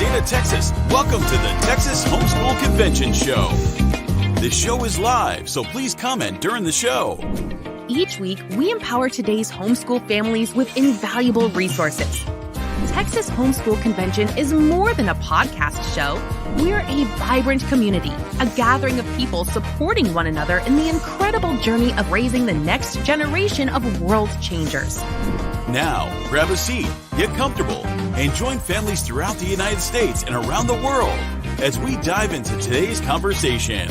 state of Texas, welcome to the Texas HomeSchool Conventions Show. This show is live, so please comment during the show. Each week, we empower today's homeschool families with invaluable resources. Texas HomeSchool Convention is more than a podcast show. We're a vibrant community, a gathering of people supporting one another in the incredible journey of raising the next generation of world changers. Now, grab a seat, get comfortable, and join families throughout the United States and around the world as we dive into today's conversation.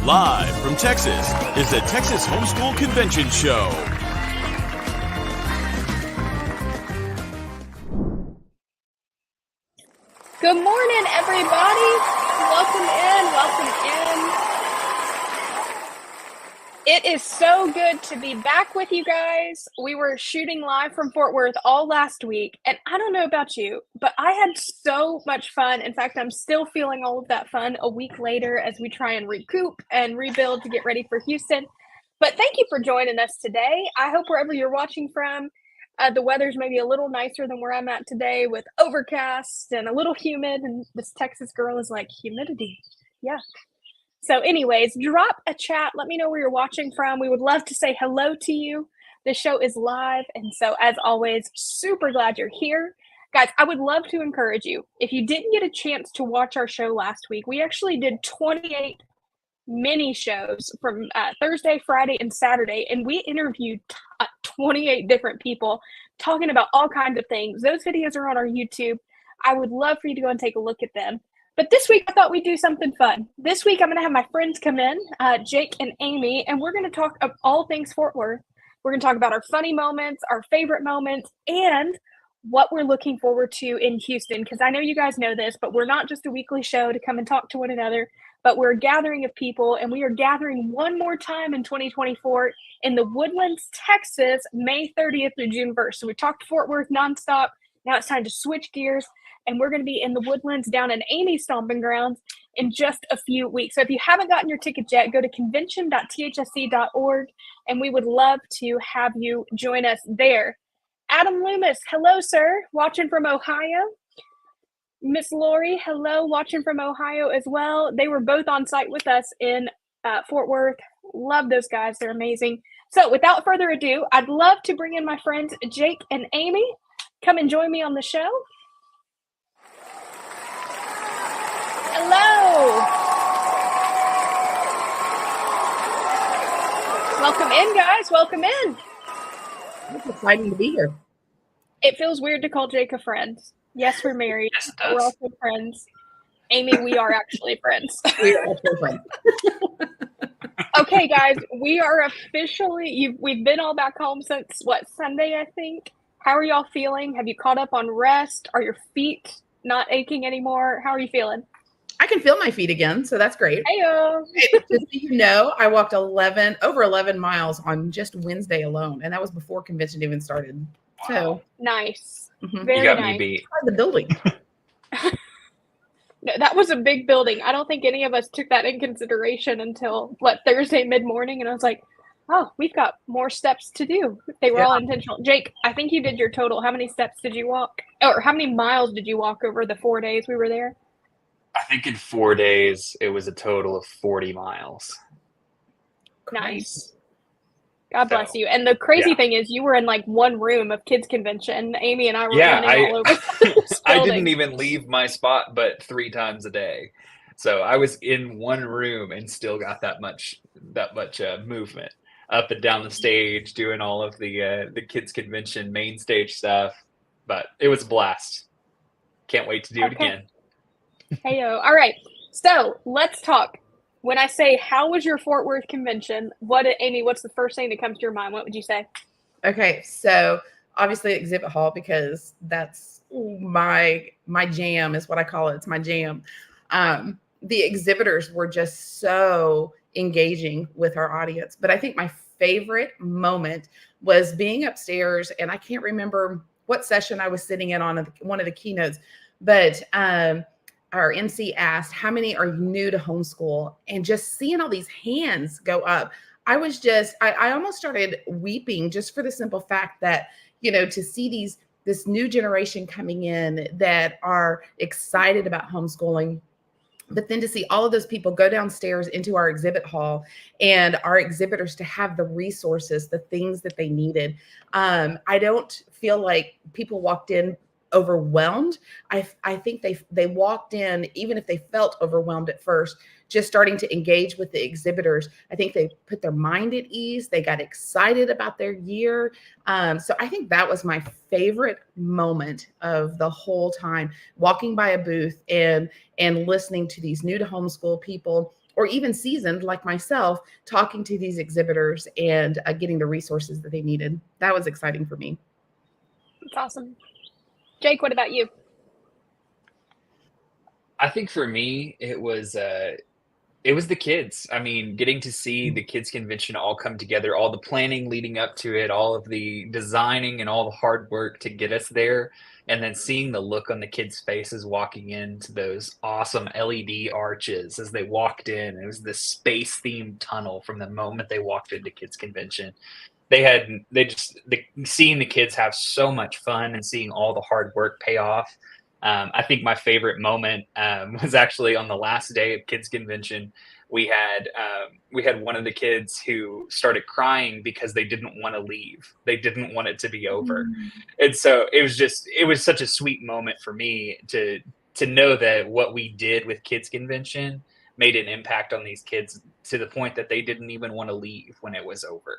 Live from Texas is the Texas HomeSchool Convention Show. Good morning, everybody. Welcome in. It is so good to be back with you guys. We were shooting live from Fort Worth all last week, and I don't know about you, but I had so much fun. In fact, I'm still feeling all of that fun a week later as we try and recoup and rebuild to get ready for Houston. But thank you for joining us today. I hope wherever you're watching from, the weather's maybe a little nicer than where I'm at today with overcast and a little humid. And this Texas girl is like, humidity. Yuck. So anyways, drop a chat. Let me know where you're watching from. We would love to say hello to you. This show is live. And so as always, super glad you're here. Guys, I would love to encourage you. If you didn't get a chance to watch our show last week, we actually did 28 mini shows from Thursday, Friday, and Saturday, and we interviewed 28 different people talking about all kinds of things. Those videos are on our YouTube. I would love for you to go and take a look at them. But this week, I thought we'd do something fun. This week, I'm going to have my friends come in, Jake and Amy, and we're going to talk of all things Fort Worth. We're going to talk about our funny moments, our favorite moments, and what we're looking forward to in Houston. Because I know you guys know this, but we're not just a weekly show to come and talk to one another, but we're a gathering of people, and we are gathering one more time in 2024 in the Woodlands, Texas, May 30th through June 1st. So we talked Fort Worth nonstop. Now it's time to switch gears, and we're going to be in the Woodlands down in Amy's stomping grounds in just a few weeks. So if you haven't gotten your tickets yet, go to convention.thsc.org, and we would love to have you join us there. Adam Loomis, hello, sir, watching from Ohio. Miss Lori, hello, watching from Ohio as well. They were both on site with us in Fort Worth. Love those guys. They're amazing. So without further ado, I'd love to bring in my friends Jake and Amy. Come and join me on the show. Hello. Welcome in, guys. Welcome in. It's exciting to be here. It feels weird to call Jake a friend. Yes, we're married. Yes, it does. We're also friends. Amy, we are actually friends. We are also friends. Okay, guys, we are officially, we've been all back home since, Sunday, I think? How are y'all feeling? Have you caught up on rest? Are your feet not aching anymore? How are you feeling? I can feel my feet again, so that's great. Heyo. Just so you know, I walked over 11 miles on just Wednesday alone, and that was before convention even started. Wow. So Nice. Mhm. Very You got nice. me beat. the building. No, that was a big building. I don't think any of us took that in consideration until, Thursday mid-morning, and I was like, oh, we've got more steps to do. They were all intentional. Jake, I think you did your total. How many steps did you walk? Or how many miles did you walk over the 4 days we were there? I think in 4 days, it was a total of 40 miles. Nice. God bless you. And the crazy thing is you were in one room of kids convention. Amy and I were running all over this I building. didn't even leave my spot but 3 times a day. So I was in one room and still got that much movement up and down the stage, doing all of the kids convention main stage stuff. But it was a blast. Can't wait to do it again. Heyo. All right. So let's talk. When I say, how was your Fort Worth convention? Amy, what's the first thing that comes to your mind? What would you say? Okay, so obviously exhibit hall, because that's my jam is what I call it. It's my jam. The exhibitors were just so engaging with our audience. But I think my favorite moment was being upstairs, and I can't remember what session I was sitting in on one of the keynotes, but our MC asked, how many are new to homeschool? And just seeing all these hands go up, I almost started weeping just for the simple fact that, to see these this new generation coming in that are excited about homeschooling. But then to see all of those people go downstairs into our exhibit hall and our exhibitors to have the resources, the things that they needed. I don't feel like people walked in overwhelmed. I think they walked in, even if they felt overwhelmed at first, just starting to engage with the exhibitors. I think they put their mind at ease. They got excited about their year. So I think that was my favorite moment of the whole time, walking by a booth and listening to these new to homeschool people, or even seasoned like myself, talking to these exhibitors and getting the resources that they needed. That was exciting for me. That's awesome. Jake, what about you? I think for me, it was the kids. I mean, getting to see the kids convention all come together, all the planning leading up to it, all of the designing and all the hard work to get us there. And then seeing the look on the kids' faces walking into those awesome LED arches as they walked in. It was this space themed tunnel from the moment they walked into kids convention. Seeing the kids have so much fun and seeing all the hard work pay off. I think my favorite moment was actually on the last day of kids convention. We had one of the kids who started crying because they didn't want to leave. They didn't want it to be over. And so it was such a sweet moment for me to know that what we did with kids convention made an impact on these kids to the point that they didn't even want to leave when it was over.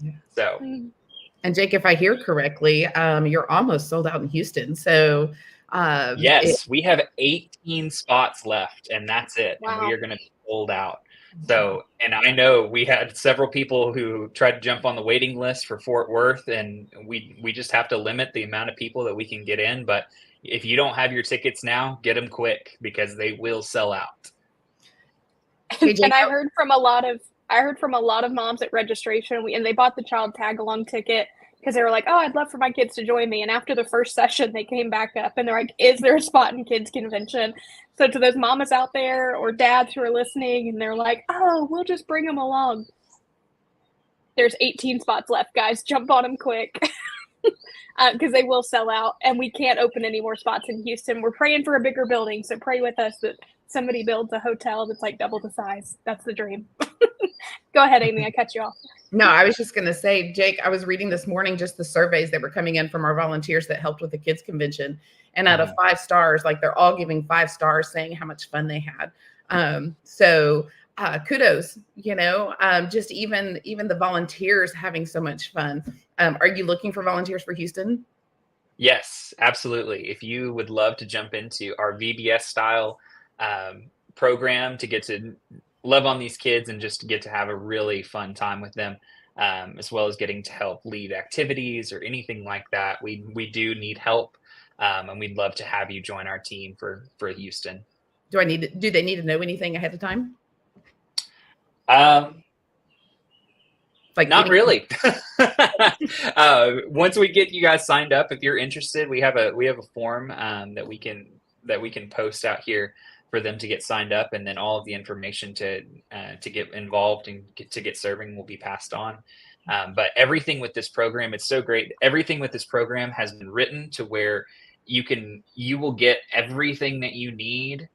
Yeah. So, and Jake, if I hear correctly, you're almost sold out in Houston. So, yes, we have 18 spots left, and that's it. Wow. And we are going to be sold out. So, and I know we had several people who tried to jump on the waiting list for Fort Worth, and we just have to limit the amount of people that we can get in. But if you don't have your tickets now, get them quick because they will sell out. And I heard from a lot of moms at registration, and they bought the child tag along ticket because they were like, oh, I'd love for my kids to join me. And after the first session, they came back up and they're like, is there a spot in kids convention? So to those mamas out there or dads who are listening and they're like, oh, we'll just bring them along. There's 18 spots left, guys. Jump on them quick because they will sell out and we can't open any more spots in Houston. We're praying for a bigger building. So pray with us that somebody builds a hotel that's like double the size. That's the dream. Go ahead, Amy. I cut you off. No, I was just going to say, Jake, I was reading this morning just the surveys that were coming in from our volunteers that helped with the kids convention. And out of 5 stars, like they're all giving 5 stars saying how much fun they had. So kudos, just even the volunteers having so much fun. Are you looking for volunteers for Houston? Yes, absolutely. If you would love to jump into our VBS style program to get to love on these kids and just get to have a really fun time with them, as well as getting to help lead activities or anything like that, we do need help, and we'd love to have you join our team for Houston. Do they need to know anything ahead of time? Not really. Once we get you guys signed up, if you're interested, we have a form that we can post out here for them to get signed up, and then all of the information to get involved and to get serving will be passed on. But everything with this program, it's so great. Everything with this program has been written to where you will get everything that you need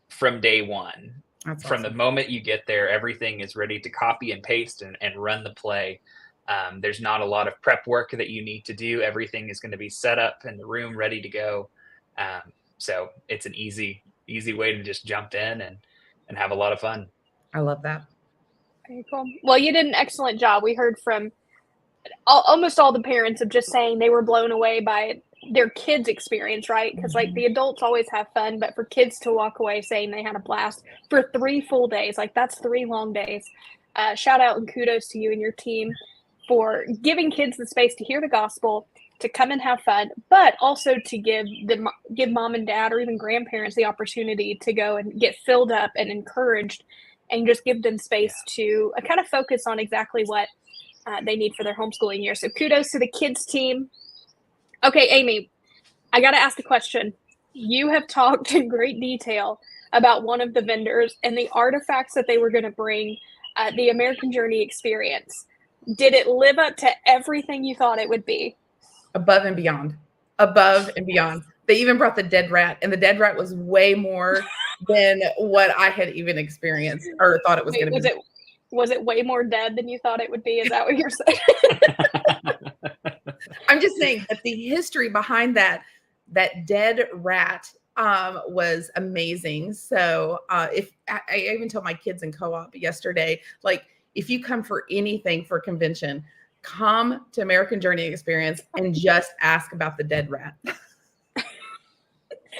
from day one. That's from awesome. The moment you get there, everything is ready to copy and paste and run the play. There's not a lot of prep work that you need to do. Everything is going to be set up in the room, ready to go. So it's an easy way to just jump in and have a lot of fun. I love that. Very cool. Well, you did an excellent job. We heard from almost all the parents of just saying they were blown away by their kids' experience, right? Because like the adults always have fun, but for kids to walk away saying they had a blast for 3 full days, like that's 3 long days. Shout out and kudos to you and your team for giving kids the space to hear the gospel, to come and have fun, but also to give mom and dad or even grandparents the opportunity to go and get filled up and encouraged, and just give them space to kind of focus on exactly what they need for their homeschooling year. So kudos to the kids team. Okay, Amy, I got to ask a question. You have talked in great detail about one of the vendors and the artifacts that they were going to bring, the American Journey experience. Did it live up to everything you thought it would be? Above and beyond. above and beyond. They even brought the dead rat, and the dead rat was way more than what I had even experienced or thought it was going to be. Was it way more dead than you thought it would be? Is that what you're saying? I'm just saying that the history behind that dead rat was amazing. So if I even told my kids in co-op yesterday, like, if you come for anything for a convention, come to American Journey Experience and just ask about the dead rat.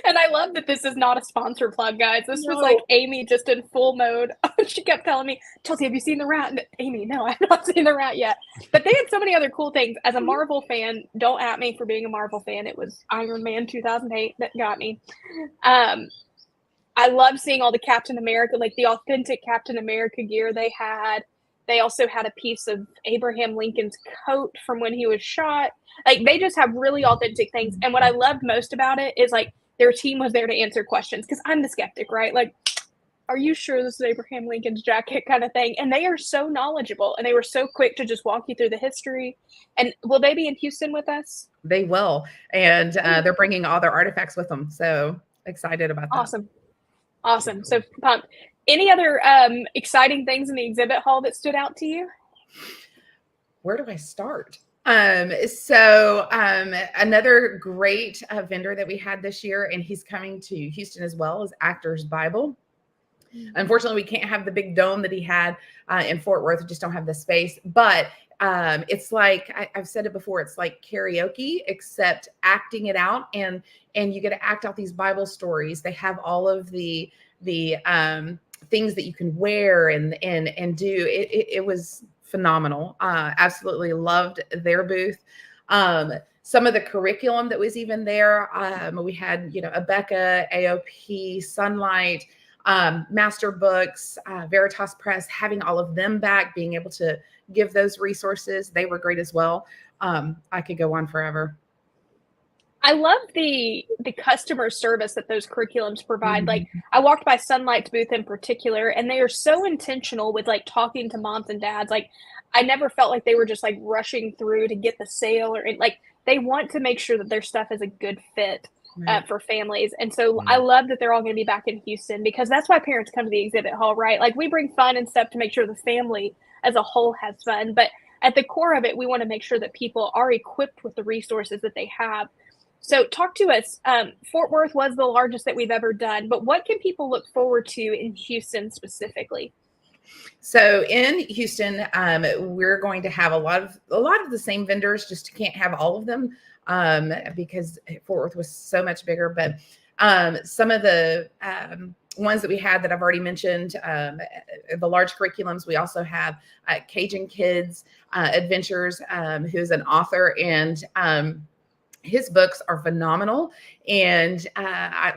And I love that this is not a sponsor plug, guys. This was like Amy just in full mode. She kept telling me, Chelsea, have you seen the rat? And Amy, no, I have not seen the rat yet. But they had so many other cool things. As a Marvel fan, don't at me for being a Marvel fan. It was Iron Man 2008 that got me. I love seeing all the Captain America, like the authentic Captain America gear they had. They also had a piece of Abraham Lincoln's coat from when he was shot. Like, they just have really authentic things. And what I loved most about it is, like, their team was there to answer questions, because I'm the skeptic, right? Like, are you sure this is Abraham Lincoln's jacket kind of thing? And they are so knowledgeable, and they were so quick to just walk you through the history. And will they be in Houston with us? They will. And they're bringing all their artifacts with them. So excited about that. Awesome. So pumped. Any other exciting things in the exhibit hall that stood out to you? Where do I start? Another great vendor that we had this year, and he's coming to Houston as well, is Actors Bible. Unfortunately, we can't have the big dome that he had in Fort Worth. We just don't have the space. But it's like, I've said it before, it's like karaoke, except acting it out, and you get to act out these Bible stories. They have all of the things that you can wear and do. It was phenomenal. Absolutely loved their booth. Some of the curriculum that was even there. We had, Abeka, AOP, Sunlight, Master Books, Veritas Press, having all of them back, being able to give those resources. They were great as well. I could go on forever. I love the customer service that those curriculums provide. Like, I walked by Sunlight's booth in particular, and they are so intentional with, like, talking to moms and dads. Like, I never felt like they were just, like, rushing through to get the sale, or like, they want to make sure that their stuff is a good fit for families. And so I love that they're all going to be back in Houston, because that's why parents come to the exhibit hall, right? Like, we bring fun and stuff to make sure the family as a whole has fun. But at the core of it, we want to make sure that people are equipped with the resources that they have. So talk to us. Fort Worth was the largest that we've ever done, but what can people look forward to in Houston specifically? So in Houston, we're going to have a lot of the same vendors, just can't have all of them because Fort Worth was so much bigger. But some of the ones that we had that I've already mentioned, the large curriculums, we also have Cajun Kids Adventures, who's an author, and his books are phenomenal. And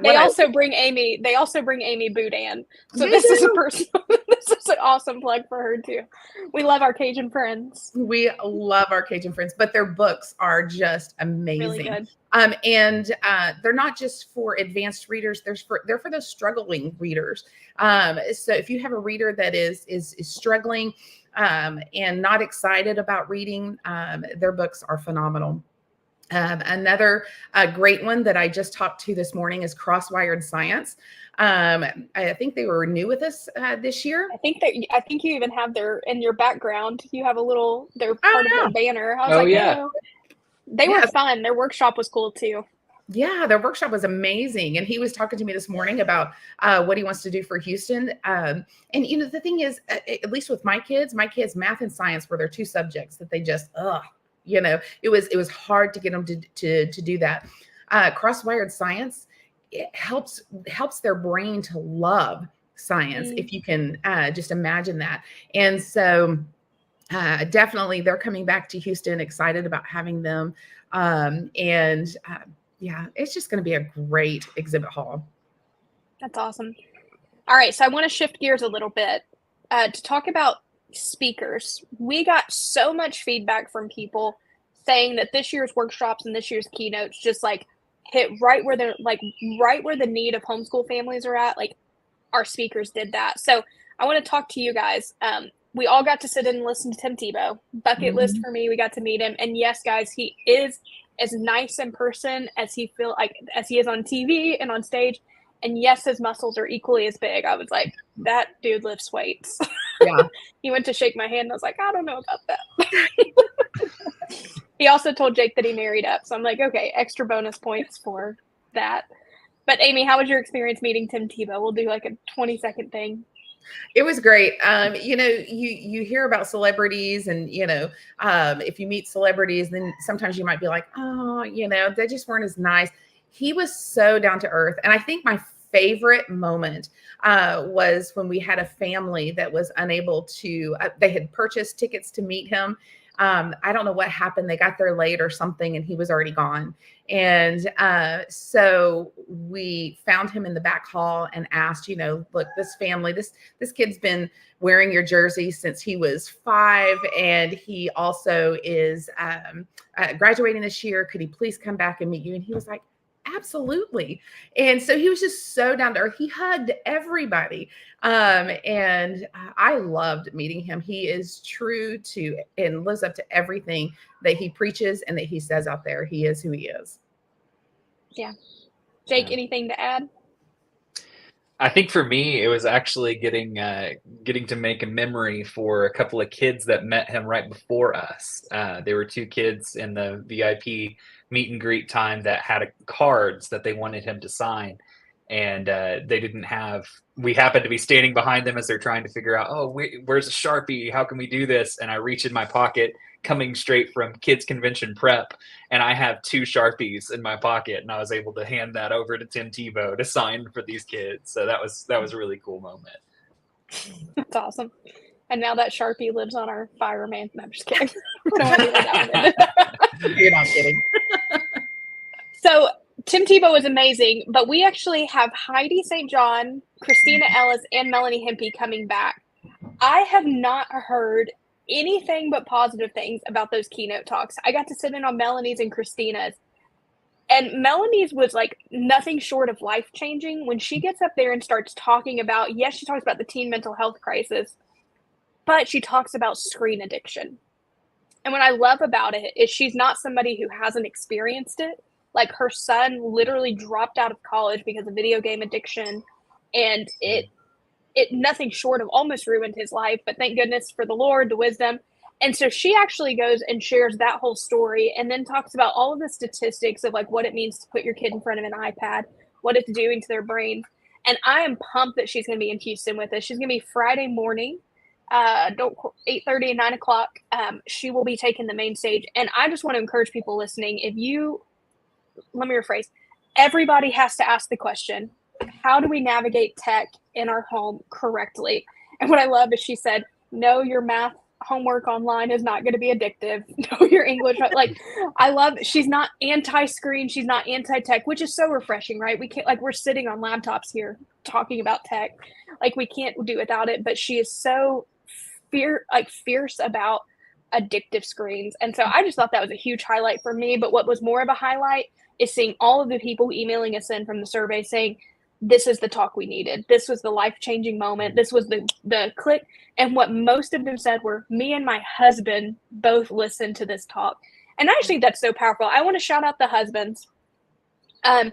they also bring Amy Boudin. So this is this is an awesome plug for her too. We love our Cajun friends. We love our Cajun friends, but their books are just amazing. Really good. And they're not just for advanced readers. They're for those struggling readers. So if you have a reader that is struggling and not excited about reading, their books are phenomenal. Another great one that I just talked to this morning is Crosswired Science. I think they were new with us this year. I think you even have in your background, you have they're part of their banner. I was they were fun. Their workshop was cool too. Yeah, their workshop was amazing. And he was talking to me this morning about what he wants to do for Houston. And, the thing is, at least with my kids, math and science were their two subjects that they just, it was hard to get them to do that. Crosswired Science, it helps their brain to love science, if you can just imagine that. And so definitely they're coming back to Houston, excited about having them. It's just going to be a great exhibit hall. That's awesome. All right, so I want to shift gears a little bit to talk about speakers. We got so much feedback from people saying that this year's workshops and this year's keynotes just like hit right where the need of homeschool families are at. Like, our speakers did that. So I want to talk to you guys. We all got to sit in and listen to Tim Tebow. Bucket list for me. We got to meet him. And yes, guys, he is as nice in person as he is on TV and on stage. And yes, his muscles are equally as big. I was like, that dude lifts weights. Yeah. He went to shake my hand and I was like, I don't know about that. He also told Jake that he married up. So I'm like, okay, extra bonus points for that. But Amy, how was your experience meeting Tim Tebow? We'll do like a 20-second thing. It was great. You hear about celebrities and, if you meet celebrities, then sometimes you might be like, oh, they just weren't as nice. He was so down to earth. And I think my favorite moment was when we had a family that was unable to, they had purchased tickets to meet him. I don't know what happened. They got there late or something and he was already gone. And so we found him in the back hall and asked, look, this family, this kid's been wearing your jersey since he was 5. And he also is graduating this year. Could he please come back and meet you? And he was like, absolutely. And so he was just so down to earth. He hugged everybody. And I loved meeting him. He is true to and lives up to everything that he preaches and that he says out there. He is who he is. Yeah. Jake, anything to add? I think for me, it was actually getting to make a memory for a couple of kids that met him right before us. There were 2 kids in the VIP meet and greet time that had cards that they wanted him to sign. And they didn't have, we happened to be standing behind them as they're trying to figure out, where's a Sharpie? How can we do this? And I reach in my pocket, coming straight from kids convention prep. And I have 2 Sharpies in my pocket. And I was able to hand that over to Tim Tebow to sign for these kids. So that was a really cool moment. That's awesome. And now that Sharpie lives on our fireman. No, I'm just kidding. Don't want to do that one. You're not kidding. So Tim Tebow is amazing, but we actually have Heidi St. John, Christina Ellis, and Melanie Hempy coming back. I have not heard anything but positive things about those keynote talks. I got to sit in on Melanie's and Christina's, and Melanie's was like nothing short of life-changing. When she gets up there and starts talking about, yes, she talks about the teen mental health crisis, but she talks about screen addiction. And what I love about it is she's not somebody who hasn't experienced it. Like her son literally dropped out of college because of video game addiction, and it nothing short of almost ruined his life, but thank goodness for the Lord, the wisdom. And so she actually goes and shares that whole story and then talks about all of the statistics of like what it means to put your kid in front of an iPad, what it's doing to their brain. And I am pumped that she's going to be in Houston with us. She's going to be Friday morning, 8:30 and 9 o'clock. She will be taking the main stage. And I just want to encourage people listening, let me rephrase. Everybody has to ask the question, how do we navigate tech in our home correctly? And what I love is she said, no, your math homework online is not going to be addictive. No, your English. Like, I love, she's not anti-screen. She's not anti-tech, which is so refreshing, right? We can't, like, we're sitting on laptops here talking about tech. Like, we can't do without it, but she is so fierce about addictive screens. And so I just thought that was a huge highlight for me. But what was more of a highlight is seeing all of the people emailing us in from the survey saying, this is the talk we needed. This was the life-changing moment. This was the click. And what most of them said were, me and my husband both listened to this talk. And I just think that's so powerful. I want to shout out the husbands. I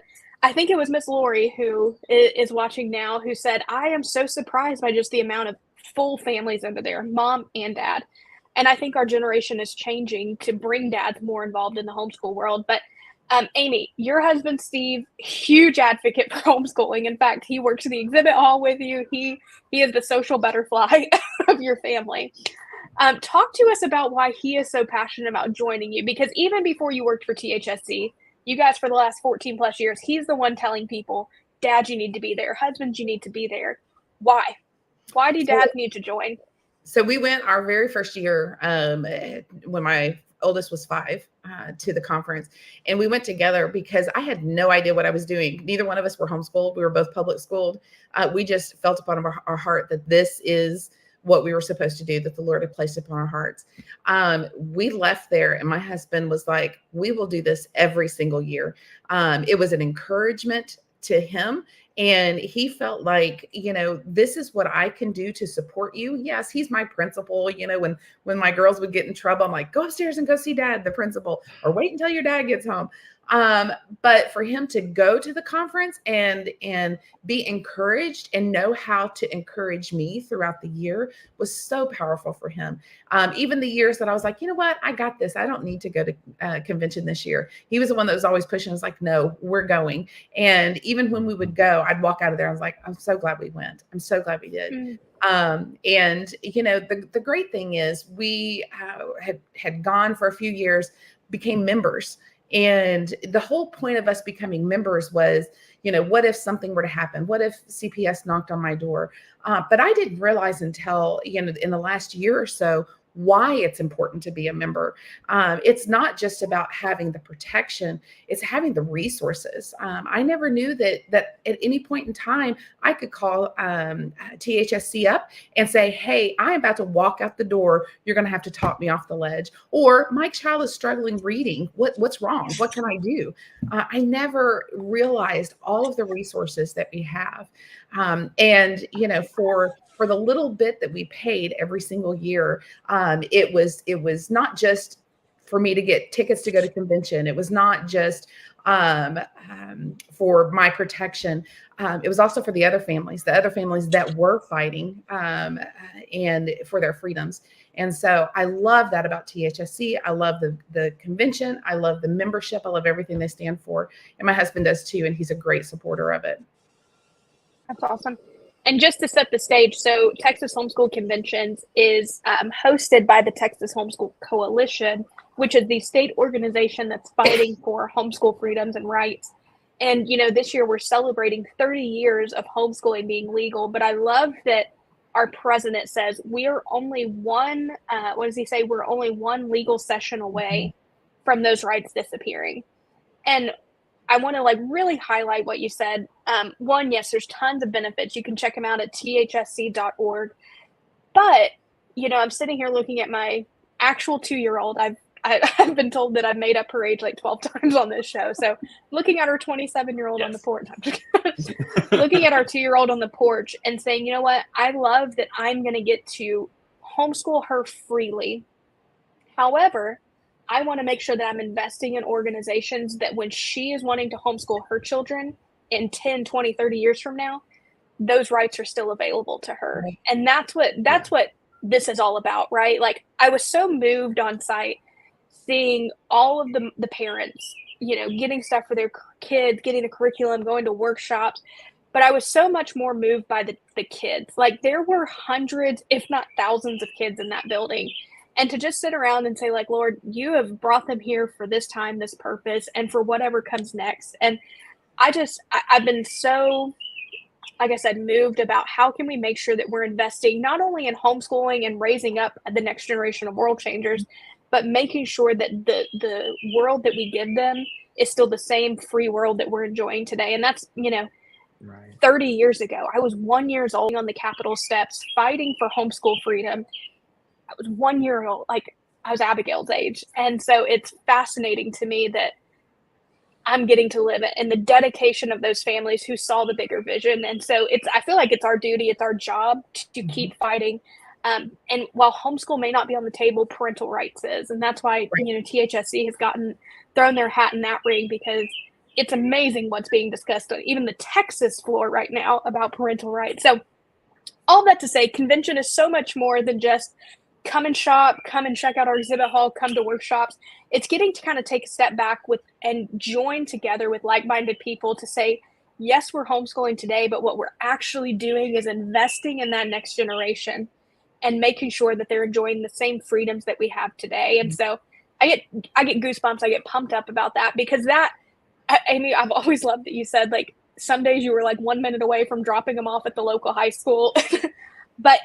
think it was Miss Lori who is watching now who said, I am so surprised by just the amount of full families under there, mom and dad. And I think our generation is changing to bring dads more involved in the homeschool world. But Amy, your husband, Steve, huge advocate for homeschooling. In fact, he works in the exhibit hall with you. He is the social butterfly of your family. Talk to us about why he is so passionate about joining you, because even before you worked for THSC, you guys for the last 14 plus years, he's the one telling people, Dad, you need to be there. Husbands, you need to be there. Why? Why do dads need to join? So we went our very first year when my oldest was 5 to the conference, and we went together because I had no idea what I was doing. Neither one of us were homeschooled. We were both public schooled. We just felt upon our heart that this is what we were supposed to do, that the Lord had placed upon our hearts. We left there and my husband was like, we will do this every single year. It was an encouragement to him. And he felt like, this is what I can do to support you. Yes, he's my principal. When my girls would get in trouble, I'm like, go upstairs and go see dad, the principal, or wait until your dad gets home. But for him to go to the conference and be encouraged and know how to encourage me throughout the year was so powerful for him. Even the years that I was like, you know what, I got this. I don't need to go to a convention this year. He was the one that was always pushing. Was like, no, we're going. And even when we would go, I'd walk out of there. I was like, I'm so glad we went. I'm so glad we did. And the great thing is we had gone for a few years, became members. And the whole point of us becoming members was, what if something were to happen? What if CPS knocked on my door? But I didn't realize until, in the last year or so, why it's important to be a member. It's not just about having the protection, it's having the resources. I never knew that at any point in time, I could call THSC up and say, hey, I'm about to walk out the door. You're going to have to talk me off the ledge. Or my child is struggling reading. What's wrong? What can I do? I never realized all of the resources that we have. And for the little bit that we paid every single year, it was not just for me to get tickets to go to convention. It was not just for my protection. It was also for the other families that were fighting and for their freedoms. And so I love that about THSC. I love the convention. I love the membership. I love everything they stand for. And my husband does too. And he's a great supporter of it. That's awesome. And just to set the stage, so Texas HomeSchool Conventions is hosted by the Texas HomeSchool Coalition, which is the state organization that's fighting for homeschool freedoms and rights. And, this year we're celebrating 30 years of homeschooling being legal. But I love that our president says we are only one, what does he say? We're only one legal session away from those rights disappearing. And I want to really highlight what you said. One, yes, there's tons of benefits. You can check them out at thsc.org. But, I'm sitting here looking at my actual 2-year-old. I've been told that I've made up her age 12 times on this show. So looking at our 27-year-old on the porch, looking at our 2-year-old on the porch and saying, you know what, I love that I'm going to get to homeschool her freely. However, I want to make sure that I'm investing in organizations that when she is wanting to homeschool her children in 10, 20, 30 years from now, those rights are still available to her. Right. And that's what this is all about, right? I was so moved on site seeing all of the parents, getting stuff for their kids, getting the curriculum, going to workshops. But I was so much more moved by the kids. There were hundreds, if not thousands of kids in that building. And to just sit around and say, Lord, you have brought them here for this time, this purpose, and for whatever comes next. And I've been so, like I said, moved about how can we make sure that we're investing not only in homeschooling and raising up the next generation of world changers, but making sure that the world that we give them is still the same free world that we're enjoying today. And that's, right. 30 years ago, I was 1 year old on the Capitol steps fighting for homeschool freedom. I was 1 year old, I was Abigail's age. And so it's fascinating to me that I'm getting to live it and the dedication of those families who saw the bigger vision. And so I feel like it's our duty, it's our job to keep fighting. And while homeschool may not be on the table, parental rights is. And that's why, THSC has thrown their hat in that ring, because it's amazing what's being discussed on even the Texas floor right now about parental rights. So all that to say, convention is so much more than just come and shop, come and check out our exhibit hall, come to workshops. It's getting to kind of take a step back and join together with like-minded people to say, yes, we're homeschooling today, but what we're actually doing is investing in that next generation and making sure that they're enjoying the same freedoms that we have today. And so I get goosebumps. I get pumped up about that, because Amy, I've always loved that you said, some days you were 1 minute away from dropping them off at the local high school. But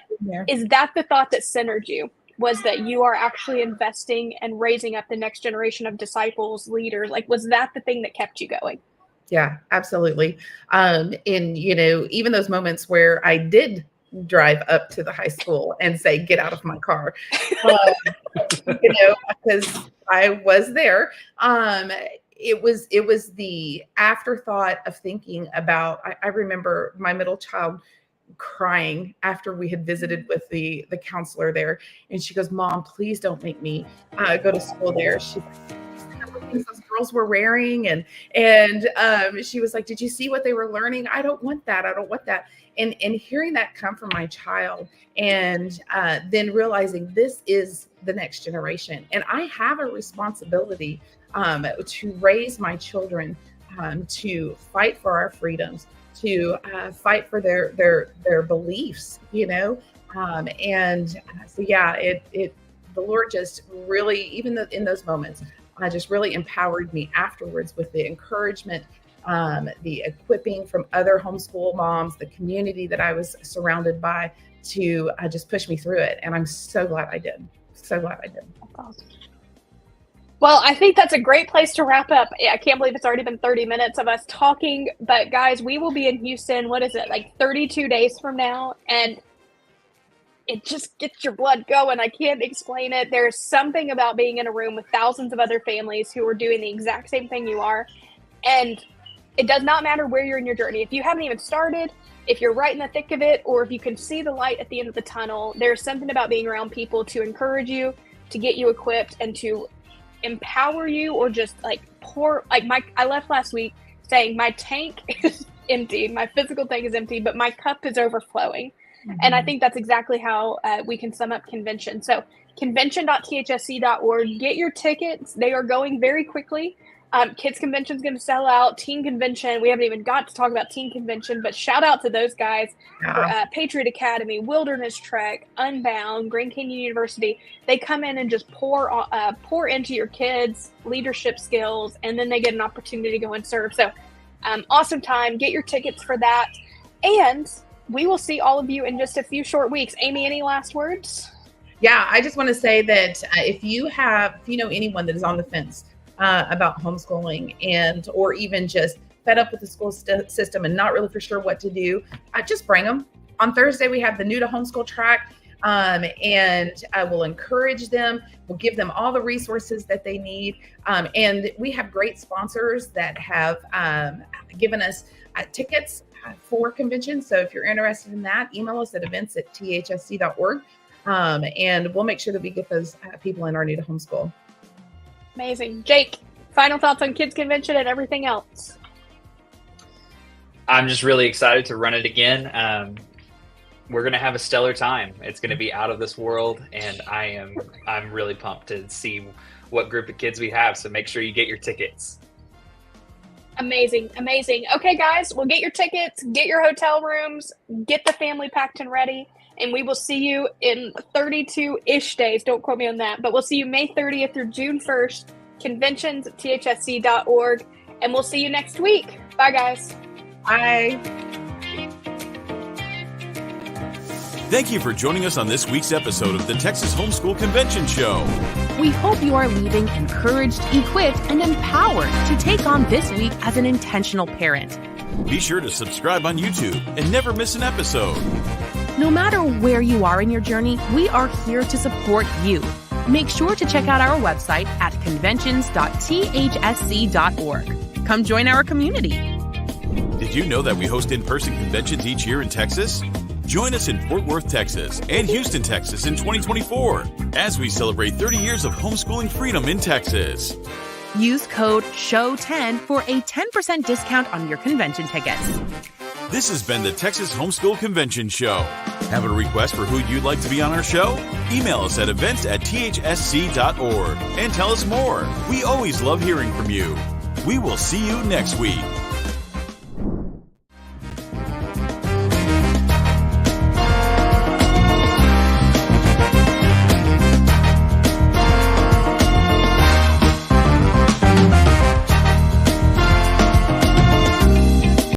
is that the thought that centered you? Was that you are actually investing and raising up the next generation of disciples, leaders? Was that the thing that kept you going? Yeah, absolutely. And, even those moments where I did drive up to the high school and say, get out of my car, because I was there. it was the afterthought of thinking about, I remember my middle child crying after we had visited with the counselor there. And she goes, "Mom, please don't make me go to school there." She's like, "Things those girls were wearing." And she was like, "Did you see what they were learning? I don't want that. I don't want that." And hearing that come from my child, and then realizing this is the next generation. And I have a responsibility to raise my children, to fight for our freedoms, to fight for their beliefs, you know. So yeah, the Lord just really, even in those moments, just really empowered me afterwards with the encouragement, the equipping from other homeschool moms, the community that I was surrounded by, to just push me through it. And I'm so glad I did. So glad I did. Awesome. Well, I think that's a great place to wrap up. I can't believe it's already been 30 minutes of us talking. But guys, we will be in Houston, what is it, like 32 days from now? And it just gets your blood going. I can't explain it. There's something about being in a room with thousands of other families who are doing the exact same thing you are. And it does not matter where you're in your journey. If you haven't even started, if you're right in the thick of it, or if you can see the light at the end of the tunnel, there's something about being around people to encourage you, to get you equipped, and to empower you, or just like pour. Like I left last week saying my tank is empty, my physical tank is empty, but my cup is overflowing. Mm-hmm. And I think that's exactly how we can sum up convention. So convention.thsc.org, get your tickets. They are going very quickly. Kids convention is going to sell out. Teen convention, we haven't even got to talk about teen convention, but shout out to those guys. Patriot Academy, Wilderness Trek, Unbound, Grand Canyon University. They come in and just pour into your kids' leadership skills, and then they get an opportunity to go and serve. So awesome time. Get your tickets for that. And we will see all of you in just a few short weeks. Amy, any last words? Yeah, I just want to say that if you know anyone that is on the fence about homeschooling, or even just fed up with the school system and not really for sure what to do, just bring them. On Thursday, we have the New to Homeschool track, and I will encourage them. We'll give them all the resources that they need. And we have great sponsors that have given us tickets for conventions. So if you're interested in that, email us at events@thsc.org, and we'll make sure that we get those people in our New to Homeschool. Amazing. Jake, final thoughts on Kids Convention and everything else? I'm just really excited to run it again. We're going to have a stellar time. It's going to be out of this world, and I'm really pumped to see what group of kids we have. So make sure you get your tickets. Amazing. Amazing. Okay, guys, well, get your tickets, get your hotel rooms, get the family packed and ready. And we will see you in 32-ish days. Don't quote me on that. But we'll see you May 30th through June 1st, conventions@thsc.org. And we'll see you next week. Bye, guys. Bye. Thank you for joining us on this week's episode of the Texas HomeSchool Convention Show. We hope you are leaving encouraged, equipped, and empowered to take on this week as an intentional parent. Be sure to subscribe on YouTube and never miss an episode. No matter where you are in your journey, we are here to support you. Make sure to check out our website at conventions.thsc.org. Come join our community. Did you know that we host in-person conventions each year in Texas? Join us in Fort Worth, Texas, and Houston, Texas in 2024 as we celebrate 30 years of homeschooling freedom in Texas. Use code SHOW10 for a 10% discount on your convention tickets. This has been the Texas HomeSchool Convention Show. Have a request for who you'd like to be on our show? Email us at events@thsc.org and tell us more. We always love hearing from you. We will see you next week.